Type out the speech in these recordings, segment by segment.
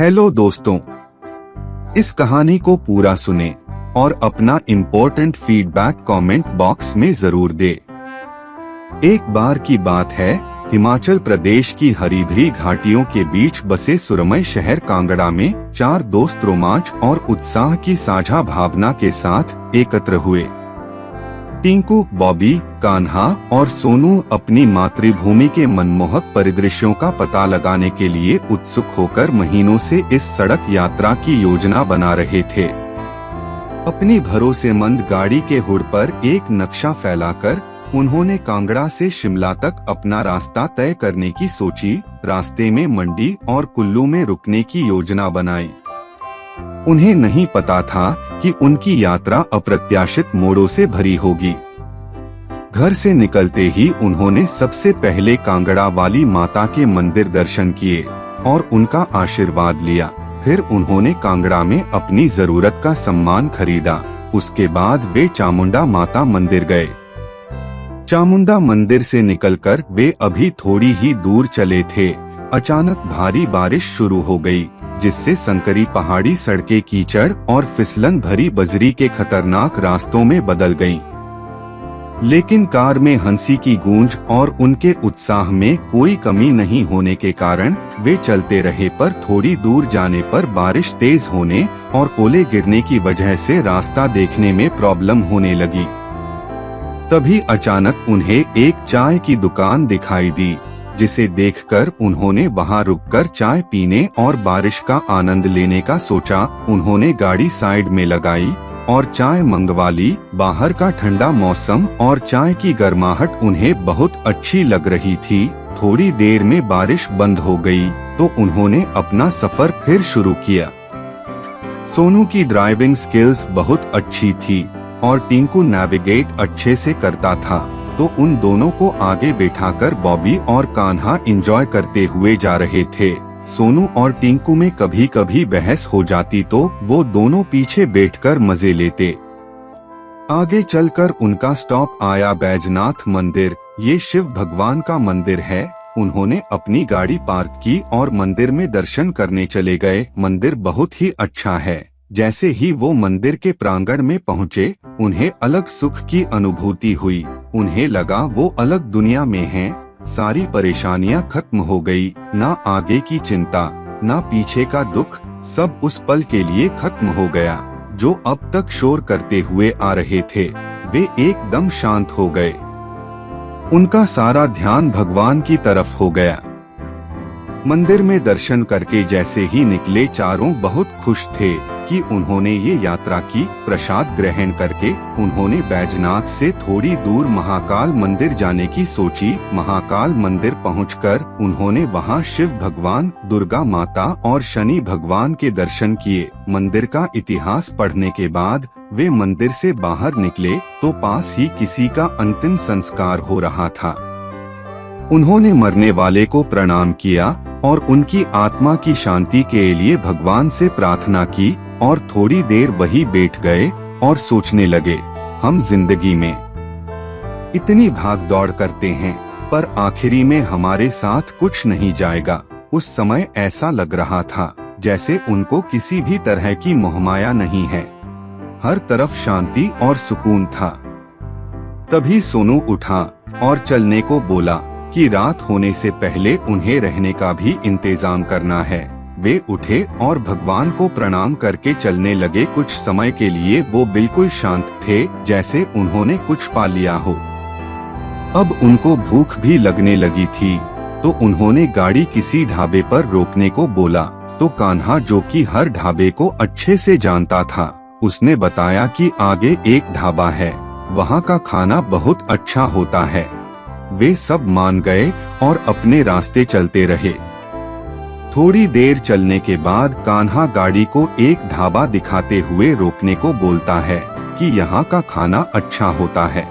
Hello दोस्तों, इस कहानी को पूरा सुने और अपना इम्पोर्टेंट फीडबैक कमेंट बॉक्स में जरूर दे। एक बार की बात है, हिमाचल प्रदेश की हरी भरी घाटियों के बीच बसे सुरमई शहर कांगड़ा में 4 दोस्त रोमांच और उत्साह की साझा भावना के साथ एकत्र हुए। टिंकू, बॉबी, कान्हा और सोनू अपनी मातृभूमि के मनमोहक परिदृश्यों का पता लगाने के लिए उत्सुक होकर महीनों से इस सड़क यात्रा की योजना बना रहे थे। अपनी भरोसेमंद गाड़ी के हुड पर एक नक्शा फैलाकर उन्होंने कांगड़ा से शिमला तक अपना रास्ता तय करने की सोची। रास्ते में मंडी और कुल्लू में रुकने की योजना बनाई। उन्हें नहीं पता था कि उनकी यात्रा अप्रत्याशित मोड़ों से भरी होगी। घर से निकलते ही उन्होंने सबसे पहले कांगड़ा वाली माता के मंदिर दर्शन किए और उनका आशीर्वाद लिया। फिर उन्होंने कांगड़ा में अपनी जरूरत का सामान खरीदा। उसके बाद वे चामुंडा माता मंदिर गए। चामुंडा मंदिर से निकलकर वे अभी थोड़ी ही दूर चले थे, अचानक भारी बारिश शुरू हो गई, जिससे संकरी पहाड़ी सड़कें कीचड़ और फिसलन भरी बजरी के खतरनाक रास्तों में बदल गईं। लेकिन कार में हंसी की गूंज और उनके उत्साह में कोई कमी नहीं होने के कारण वे चलते रहे। पर थोड़ी दूर जाने पर बारिश तेज होने और ओले गिरने की वजह से रास्ता देखने में प्रॉब्लम होने लगी। तभी अचानक उन्हें एक चाय की दुकान दिखाई दी, जिसे देखकर उन्होंने वहां रुककर चाय पीने और बारिश का आनंद लेने का सोचा। उन्होंने गाड़ी साइड में लगाई और चाय मंगवा ली। बाहर का ठंडा मौसम और चाय की गर्माहट उन्हें बहुत अच्छी लग रही थी। थोड़ी देर में बारिश बंद हो गई तो उन्होंने अपना सफर फिर शुरू किया। सोनू की ड्राइविंग स्किल्स बहुत अच्छी थी और टिंकू नेविगेट अच्छे से करता था, तो उन दोनों को आगे बैठाकर बॉबी और कान्हा एंजॉय करते हुए जा रहे थे। सोनू और टिंकू में कभी कभी बहस हो जाती तो वो दोनों पीछे बैठकर मजे लेते। आगे चलकर उनका स्टॉप आया बैजनाथ मंदिर। ये शिव भगवान का मंदिर है। उन्होंने अपनी गाड़ी पार्क की और मंदिर में दर्शन करने चले गए। मंदिर बहुत ही अच्छा है। जैसे ही वो मंदिर के प्रांगण में पहुँचे, उन्हें अलग सुख की अनुभूति हुई। उन्हें लगा वो अलग दुनिया में हैं। सारी परेशानियां खत्म हो गई। ना आगे की चिंता, ना पीछे का दुख, सब उस पल के लिए खत्म हो गया। जो अब तक शोर करते हुए आ रहे थे, वे एकदम शांत हो गए। उनका सारा ध्यान भगवान की तरफ हो गया। मंदिर में दर्शन करके जैसे ही निकले, चारों बहुत खुश थे कि उन्होंने ये यात्रा की। प्रसाद ग्रहण करके उन्होंने बैजनाथ से थोड़ी दूर महाकाल मंदिर जाने की सोची। महाकाल मंदिर पहुंचकर उन्होंने वहां शिव भगवान, दुर्गा माता और शनि भगवान के दर्शन किए। मंदिर का इतिहास पढ़ने के बाद वे मंदिर से बाहर निकले तो पास ही किसी का अंतिम संस्कार हो रहा था। उन्होंने मरने वाले को प्रणाम किया और उनकी आत्मा की शांति के लिए भगवान से प्रार्थना की और थोड़ी देर वहीं बैठ गए और सोचने लगे, हम जिंदगी में इतनी भाग दौड़ करते हैं, पर आखिरी में हमारे साथ कुछ नहीं जाएगा। उस समय ऐसा लग रहा था जैसे उनको किसी भी तरह की मोहमाया नहीं है। हर तरफ शांति और सुकून था। तभी सोनू उठा और चलने को बोला कि रात होने से पहले उन्हें रहने का भी इंतजाम करना है। वे उठे और भगवान को प्रणाम करके चलने लगे। कुछ समय के लिए वो बिल्कुल शांत थे, जैसे उन्होंने कुछ पा लिया हो। अब उनको भूख भी लगने लगी थी, तो उन्होंने गाड़ी किसी ढाबे पर रोकने को बोला। तो कान्हा, जो कि हर ढाबे को अच्छे से जानता था, उसने बताया कि आगे एक ढाबा है, वहाँ का खाना बहुत अच्छा होता है। वे सब मान गए और अपने रास्ते चलते रहे। थोड़ी देर चलने के बाद कान्हा गाड़ी को एक ढाबा दिखाते हुए रोकने को बोलता है कि यहाँ का खाना अच्छा होता है।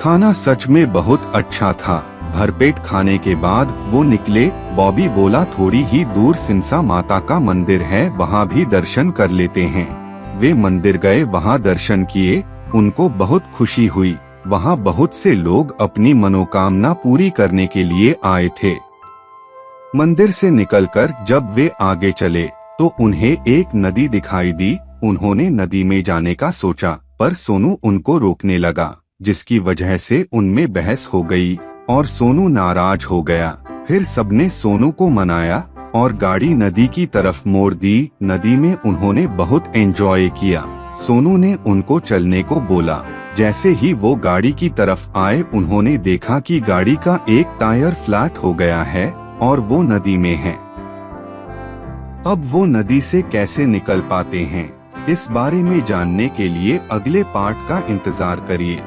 खाना सच में बहुत अच्छा था। भरपेट खाने के बाद वो निकले। बॉबी बोला, थोड़ी ही दूर सिंसा माता का मंदिर है, वहाँ भी दर्शन कर लेते हैं। वे मंदिर गए, वहाँ दर्शन किए। उनको बहुत खुशी हुई। वहाँ बहुत से लोग अपनी मनोकामना पूरी करने के लिए आए थे। मंदिर से निकलकर जब वे आगे चले तो उन्हें एक नदी दिखाई दी। उन्होंने नदी में जाने का सोचा, पर सोनू उनको रोकने लगा, जिसकी वजह से उनमें बहस हो गई और सोनू नाराज हो गया। फिर सबने सोनू को मनाया और गाड़ी नदी की तरफ मोड़ दी। नदी में उन्होंने बहुत एंजॉय किया। सोनू ने उनको चलने को बोला। जैसे ही वो गाड़ी की तरफ आए, उन्होंने देखा कि गाड़ी का एक टायर फ्लैट हो गया है और वो नदी में है। अब वो नदी से कैसे निकल पाते हैं, इस बारे में जानने के लिए अगले पार्ट का इंतजार करिए।